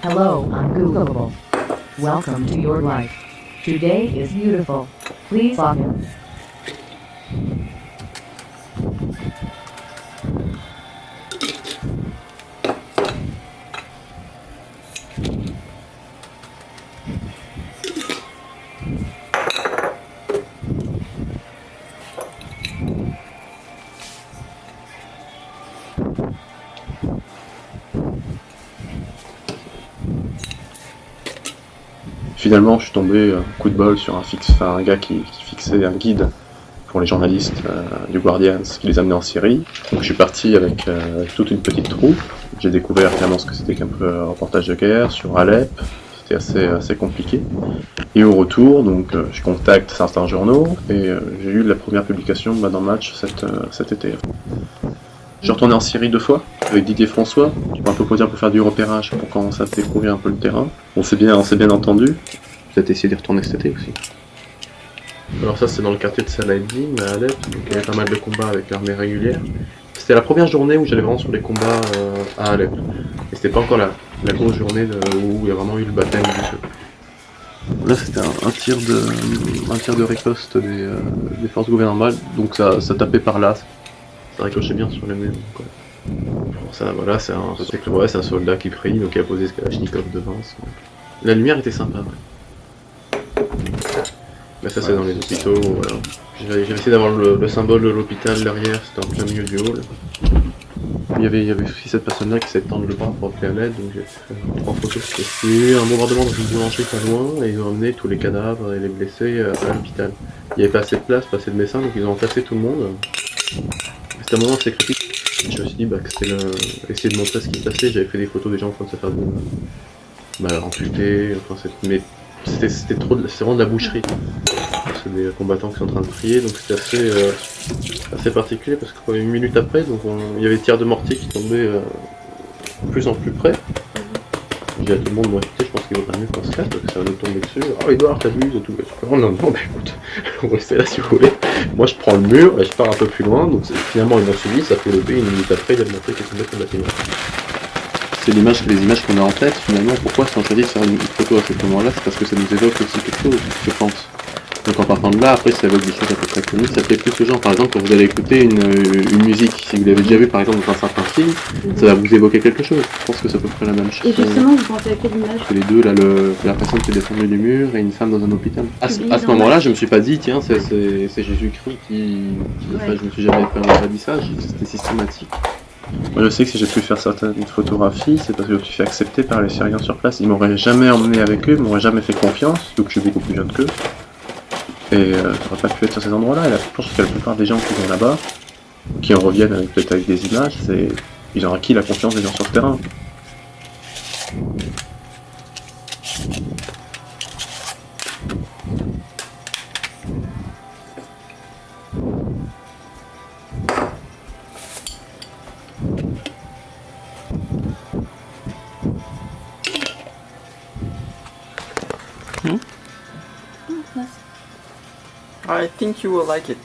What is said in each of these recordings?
Hello, Ungoogleable. Welcome to your life. Today is beautiful. Please log in. Finalement, je suis tombé, coup de bol, sur un gars qui fixait un guide pour les journalistes du Guardian, qui les amenait en Syrie. Donc je suis parti avec toute une petite troupe. J'ai découvert finalement ce que c'était qu'un peu un reportage de guerre sur Alep. C'était assez compliqué. Et au retour, donc, je contacte certains journaux et j'ai eu la première publication dans Match cet été. Je suis retourné en Syrie 2 fois avec Didier François, qui m'a un peu posé pour faire du repérage, pour commencer à découvrir un peu le terrain. On s'est bien entendu. Peut-être essayer d'y retourner cet été aussi. Alors ça c'est dans le quartier de Salah Eddin à Alep, donc il y avait pas mal de combats avec l'armée régulière. C'était la première journée où j'allais vraiment sur les combats à Alep. Et c'était pas encore la grosse journée où il y a vraiment eu le baptême du feu. Là c'était un tir de riposte des forces gouvernementales, donc ça tapait par là. Ça ricochait bien sur le nez. Ça, voilà, c'est un soldat qui prie, donc il a posé ce Kalachnikov devant. La lumière était sympa, ouais. Mais ça, c'est dans les hôpitaux, voilà. J'avais essayé d'avoir le symbole de l'hôpital derrière, c'était en plein milieu du hall. Il y avait aussi cette personne-là qui s'est tendre le bras pour appeler à l'aide, donc j'ai fait 3 photos. Il y a eu un bombardement dans une boulangerie pas loin, et ils ont emmené tous les cadavres et les blessés à l'hôpital. Il n'y avait pas assez de place, pas assez de médecins, donc ils ont entassé tout le monde. C'était un moment assez critique. Je me suis dit que c'était essayer de montrer ce qui se passait. J'avais fait des photos des gens en train de se faire amputer. Enfin, mais c'était vraiment de la boucherie. C'est des combattants qui sont en train de prier, donc c'était assez particulier parce que une minute après, donc il y avait des tirs de mortier qui tombaient de plus en plus près. J'ai dit à tout le monde, moi écoutez, je pense qu'il vaudrait mieux qu'on se casse parce que ça va nous tomber dessus. Oh Edouard, t'abuses et tout. Oh non, mais écoute, on va rester là si vous voulez. Moi je prends le mur et je pars un peu plus loin, donc finalement ils m'ont suivi, ça fait le B, une minute après, il a montré qu'il tombait sur le bâtiment. C'est les images qu'on a en tête, finalement, pourquoi si on choisit de faire une photo à ce moment-là, c'est parce que ça nous évoque aussi quelque chose, je pense. Donc en partant de là, après ça évoque des choses à peu près connues, ça plaît plus aux gens. Par exemple, quand vous allez écouter une musique, si vous l'avez déjà vu par exemple dans un certain film, ça va vous évoquer quelque chose. Je pense que c'est à peu près la même chose. Et justement, vous pensez à quelle image? C'est les deux, là, la personne qui est descendue du mur et une femme dans un hôpital. À ce moment-là, je me suis pas dit, tiens, c'est Jésus-Christ qui... Enfin, je me suis jamais dit ça, c'était systématique. Moi je sais que si j'ai pu faire certaines photographies, c'est parce que je me suis fait accepter par les Syriens sur place. Ils m'auraient jamais emmené avec eux, ils m'auraient jamais fait confiance, donc je suis beaucoup plus jeune qu'eux. Et ça n'aurait pas pu être sur ces endroits-là. Et je pense que la plupart des gens qui vont là-bas, qui en reviennent peut-être avec des images, ils ont acquis la confiance des gens sur le terrain. I think you will like it.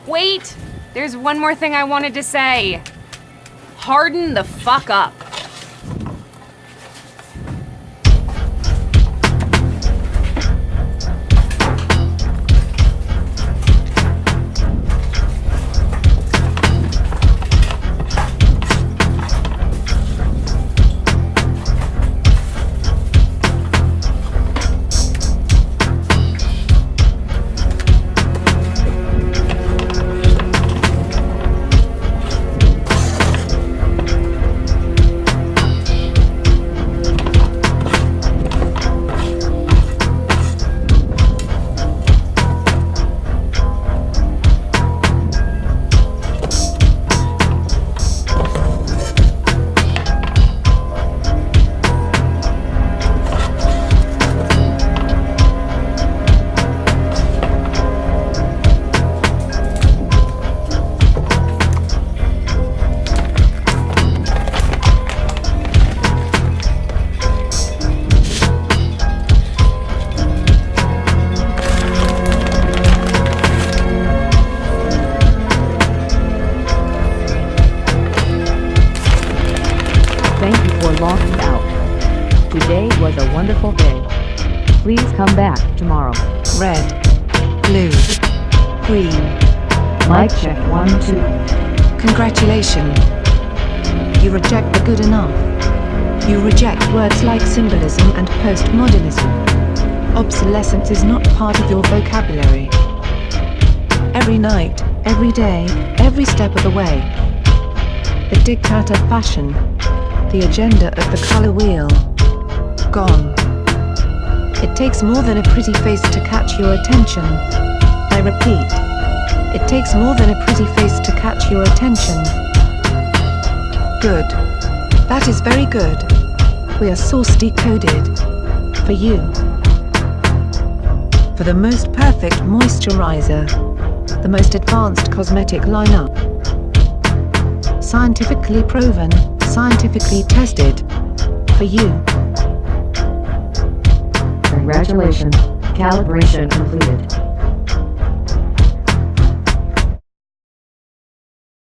Wait! There's one more thing I wanted to say. Harden the fuck up. Today was a wonderful day. Please come back tomorrow. Red, blue, green. Mic check 1 2. Congratulations. You reject the good enough. You reject words like symbolism and postmodernism. Obsolescence is not part of your vocabulary. Every night, every day, every step of the way. The diktat of fashion. The agenda of the color wheel. Gone. It takes more than a pretty face to catch your attention. I repeat. It takes more than a pretty face to catch your attention. Good. That is very good. We are source decoded. For you. For the most perfect moisturizer. The most advanced cosmetic lineup. Scientifically proven, scientifically tested. For you. Congratulations. Calibration completed.